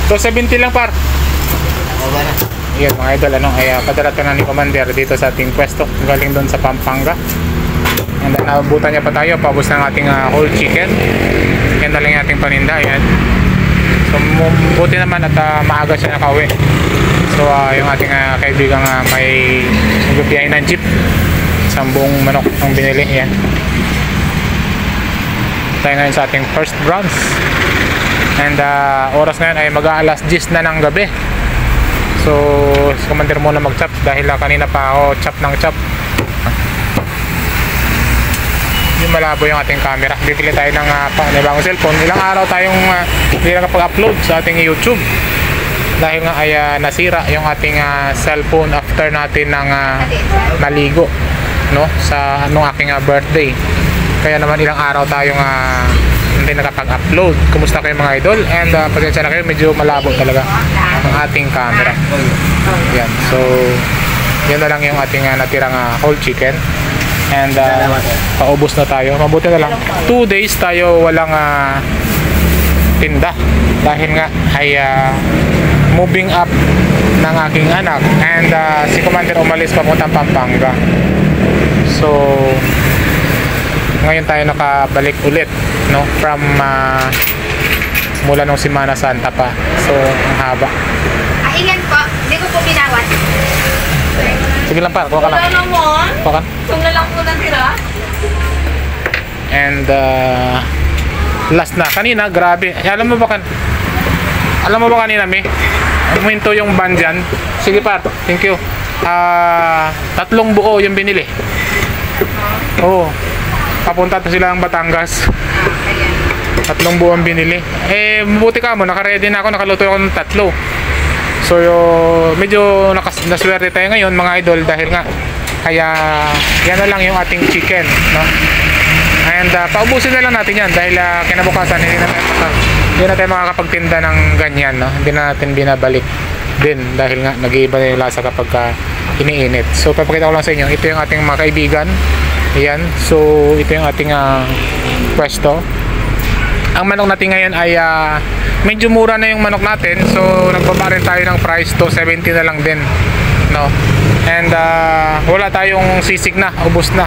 270 lang par. Yun mga idol, ay padala na ni Commander dito sa ating pwesto galing doon sa Pampanga. And then nabutan niya pa tayo, paubos ng ating whole chicken. Yan na lang yung ating paninda. Yan. So buti naman at maaga siya nakauwi. So yung ating kaibigang may nagbibiyahe ng jeep, sambong manok ang binili. Yan. Tayo ngayon sa ating first brunch. And oras ngayon ay mag-aalas 10 na ng gabi. So si Commander muna mag-chop dahil kanina pa ako chop ng chop. Yung malabo yung ating camera. Bibili tayo ng panibagong cellphone. Ilang araw tayong hindi nakapag-upload sa ating YouTube dahil nga ay nasira yung ating cellphone after natin ng maligo, no, sa anong aking birthday. Kaya naman ilang araw tayong hindi nakapag-upload. Kumusta kayo mga idol? And pasensya na kayo, medyo malabo talaga ang ating camera. Yan. So yun na lang yung ating natirang whole chicken. And paubos na tayo. Mabuti na lang 2 days tayo walang tinda dahil nga ay moving up ng aking anak. And si Commander umalis papuntang Pampanga. So ngayon tayo nakabalik ulit, no, from mula nung Semana Santa pa. So ang haba. Ingat po, hindi ko po binawat. Sige lang par, kuha ka lang. Wala naman. Kuha ka. Sumla lang po ng tira. And last na kanina, grabe. Alam mo ba kanina, may uminto yung van dyan. Sige par, thank you. 3 buo yung binili. Oo. Papunta to sila ng Batangas. 3 buo ang binili. Eh, mabuti ka mo, naka-ready na ako, nakaluto ako ng 3. So medyo naswerte tayo ngayon mga idol dahil nga kaya yan na lang yung ating chicken, no? And paubusin na lang natin yan dahil kinabukasan hindi na tayo makakapagtinda ng ganyan, no? Hindi na natin binabalik din dahil nga nag-iiba na yung lasa kapag iniinit. So papakita ko lang sa inyo, ito yung ating mga kaibigan. Ayan, so ito yung ating pwesto. Ang manok natin ngayon ay medyo mura na yung manok natin. So nagbaba rin tayo ng price to 70 na lang din, no? And wala tayong sisig na, ubos na.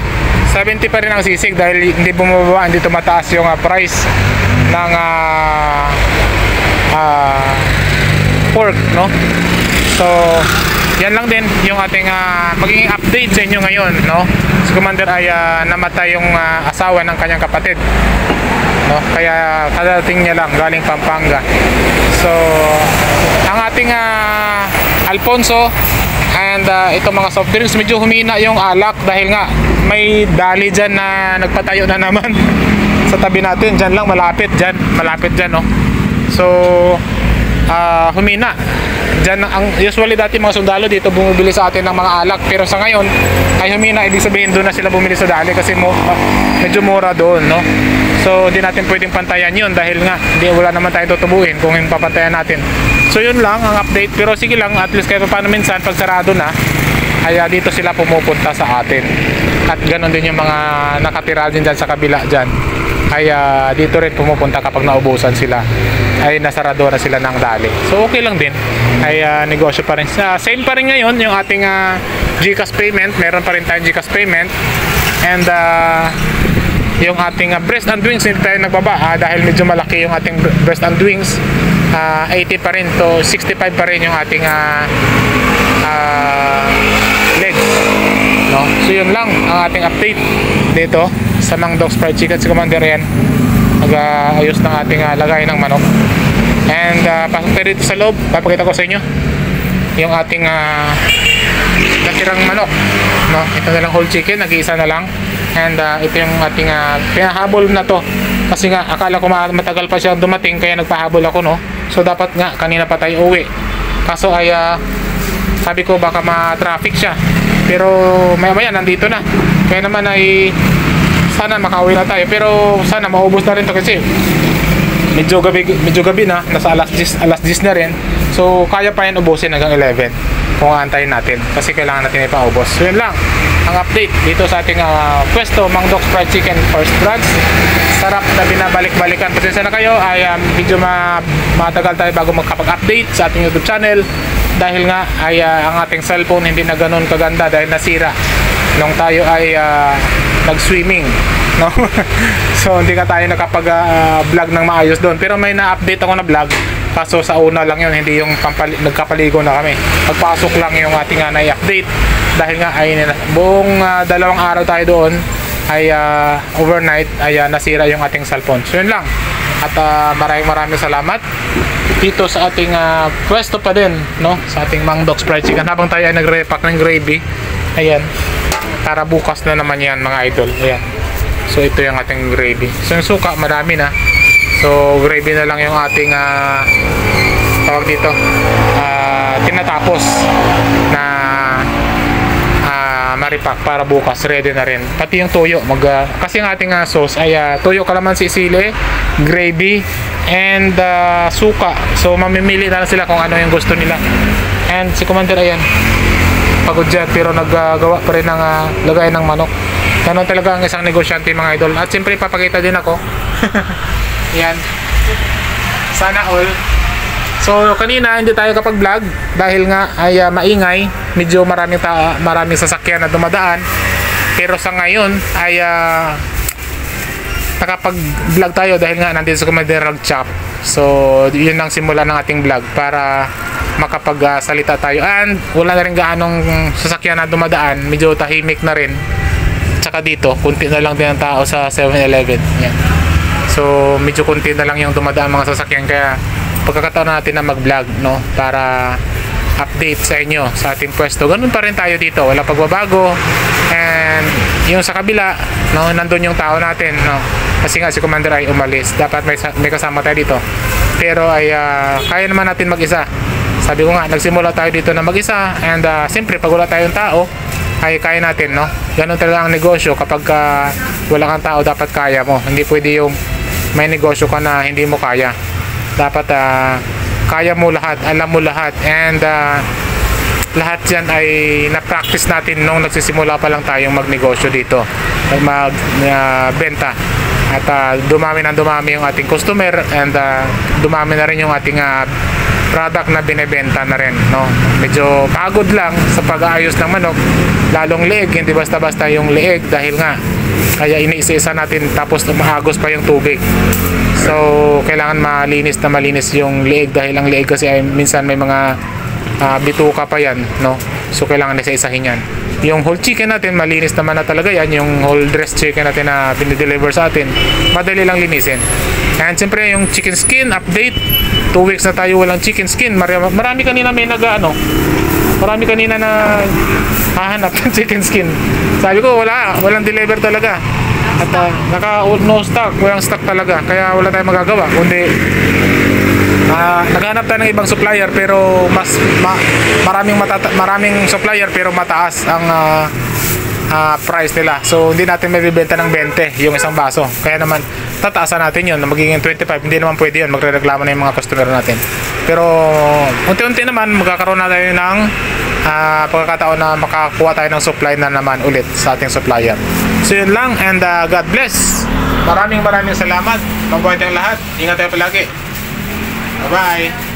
70 pa rin ang sisig dahil hindi bumababa, hindi tumataas yung price ng pork, no? So yan lang din yung ating magiging update sa inyo ngayon, no? Si Commander ay namatay yung asawa ng kanyang kapatid, no? Kaya kadating niya lang galing Pampanga. So ang ating Alfonso and itong mga soft drinks, medyo humina yung alak dahil nga may dali dyan na nagpatayo na naman sa tabi natin. Dyan lang, malapit dyan, no? So humina dyan. Usually dati mga sundalo dito bumibili sa atin ng mga alak, pero sa ngayon ay humina. Ibig sabihin doon na sila bumili sa dali kasi medyo mura doon, no? So hindi natin pwedeng pantayan yun dahil nga wala naman tayong tutubuhin kung yung papantayan natin. So yun lang ang update, pero sige lang, at least kahit paano minsan pag sarado na ay dito sila pumupunta sa atin. At ganon din yung mga nakatira din dyan sa kabila dyan ay dito rin pumupunta kapag naubusan sila, ay nasarado na sila ng dali. So okay lang din, ay negosyo pa rin. Same pa rin ngayon yung ating GCash payment. Meron pa rin tayong GCash payment. And yung ating breast and wings hindi tayo nagbaba dahil medyo malaki yung ating breast and wings. 80 pa rin to 65 pa rin yung ating legs, no? So yun lang ang ating update dito sa Mang Dogs Fried Chicken. Si Commander yan mag-ayos ng ating lagay ng manok. And pasok tayo dito sa loob, papakita ko sa inyo yung ating natirang manok, no? Ito na lang whole chicken, nag-iisa na lang. And ito yung ating pinahabol na to kasi nga akala ko matagal pa siyang dumating kaya nagpahabol ako, no? So dapat nga kanina pa tayo uwi, kaso ay sabi ko baka ma-traffic siya, pero maya maya nandito na. Kaya naman ay sana makauwi na tayo, pero sana maubos na rin to kasi medyo gabi na, nasa alas 10 na rin. So kaya pa yan ubusin hanggang 11 kung aantayin natin kasi kailangan natin ipaubos. So yun lang ang update dito sa ating pwesto, Mang Doc's Fried Chicken First Branch. Sarap na binabalik-balikan. Pasensya na kayo, ay medyo matagal tayo bago magkapag-update sa ating YouTube channel dahil nga ay ang ating cellphone hindi na ganun kaganda dahil nasira nung tayo ay nag-swimming, no? So hindi ka tayo nakapag-vlog ng maayos doon, pero may na-update ako na vlog. Kaso sa una lang yun, hindi yung nagkapaligo na kami. Pagpasok lang yung ating na-update dahil nga ay buong 2 araw tayo doon ay overnight ay nasira yung ating cellphone. So yun lang. At maraming salamat dito sa ating pwesto pa din, no? Sa ating Mang Doc's Fried Chicken habang tayo ay nagre-pack ng gravy. Ayan. Para bukas na naman yan mga idol. Ayan. So ito yung ating gravy. So yung suka marami na. So gravy na lang yung ating tawag dito tinatapos na maripak para bukas ready na rin. Pati yung toyo kasi ang ating sauce ay toyo, kalamansi, sili, gravy and suka. So mamimili na lang sila kung ano yung gusto nila. And si Commander ayan pagod dyan pero naggagawa pa rin ng lagay ng manok. Ganon talaga ang isang negosyante mga idol. At siyempre papakita din ako. Yan. Sana all. So kanina hindi tayo kapag-vlog dahil nga ay maingay, medyo maraming sasakyan na dumadaan. Pero sa ngayon ay nakapag-vlog tayo dahil nga nandito sa Commander Chop. So yun ang simula ng ating vlog para makapagsalita tayo. And wala na rin gaanong sasakyan na dumadaan, medyo tahimik na rin. Tsaka dito, kunti na lang din ang tao sa 7-Eleven. Yan. So medyo kunti na lang yung dumadaan mga sasakyan, kaya pagkakataon natin na mag-vlog, no, para update sa inyo sa ating pwesto. Ganun pa rin tayo dito, wala pagbabago. And yung sa kabila, no, nandun yung tao natin, no, kasi nga si Commander ay umalis, dapat may kasama tayo dito, pero ay kaya naman natin mag-isa. Sabi ko nga, nagsimula tayo dito na mag-isa. And siyempre pag wala tayong tao ay kaya natin, no. Ganun talaga ang negosyo. Kapag wala kang tao, dapat kaya mo. Hindi pwede yung may negosyo ka na hindi mo kaya. Dapat kaya mo lahat, alam mo lahat, and lahat yan ay na-practice natin nung nagsisimula pa lang tayong magnegosyo dito, magbenta. At dumami yung ating customer, and dumami na rin yung ating product na binebenta na rin, no. Medyo pagod lang sa pag-aayos ng manok, lalong leeg, hindi basta-basta yung leeg dahil nga kaya iniisa-isa natin, tapos maagos pa yung tubig. So kailangan malinis yung leeg dahil ang leeg kasi ay minsan may mga bituka pa yan, no. So kailangan isa-isahin yan. Yung whole chicken natin malinis naman na talaga yan. Yung whole dressed chicken natin na pinideliver sa atin, madali lang linisin. And siyempre yung chicken skin update, 2 weeks na tayo walang chicken skin. Marami kanina may marami kanina na hahanap ng chicken skin. Sabi ko walang deliver talaga. At no stock, walang stock talaga. Kaya wala tayong magagawa kundi naghanap tayo ng ibang supplier, pero maraming supplier pero mataas ang price nila. So hindi natin mabibenta ng 20 yung isang baso. Kaya naman tataasan natin yun na magiging 25. Hindi naman pwede yun, magrereklamo na yung mga customer natin. Pero unti-unti naman magkakaroon na tayo ng pagkakataon na makakuha tayo ng supply na naman ulit sa ating supplier. So yun lang, and God bless. Maraming salamat. Mabuhay tayong lahat. Ingat tayo palagi. Bye-bye.